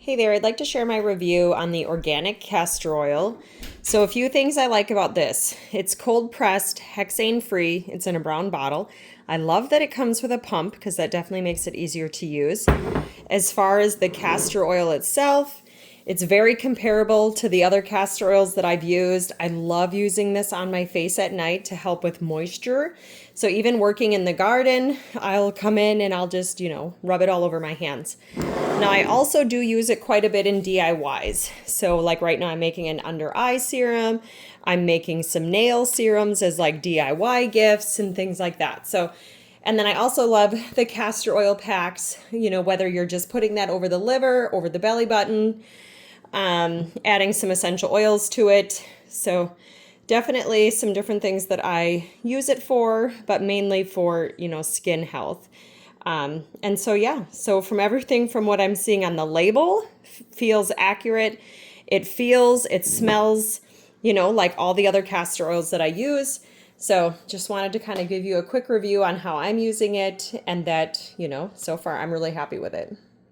Hey there, I'd like to share my review on the organic castor oil. So a few things I like about this. It's cold pressed, hexane free, it's in a brown bottle. I love that it comes with a pump because that definitely makes it easier to use. As far as the castor oil itself, it's very comparable to the other castor oils that I've used. I love using this on my face at night to help with moisture. So even working in the garden, I'll come in and I'll just, rub it all over my hands. Now I also do use it quite a bit in DIYs. So like right now I'm making an under eye serum. I'm making some nail serums as like DIY gifts and things like that. And then I also love the castor oil packs, whether you're just putting that over the liver, over the belly button, adding some essential oils to it. So definitely some different things that I use it for, but mainly for, skin health. So from everything from what I'm seeing on the label, feels accurate. It smells, like all the other castor oils that I use. So just wanted to kind of give you a quick review on how I'm using it and that, so far I'm really happy with it.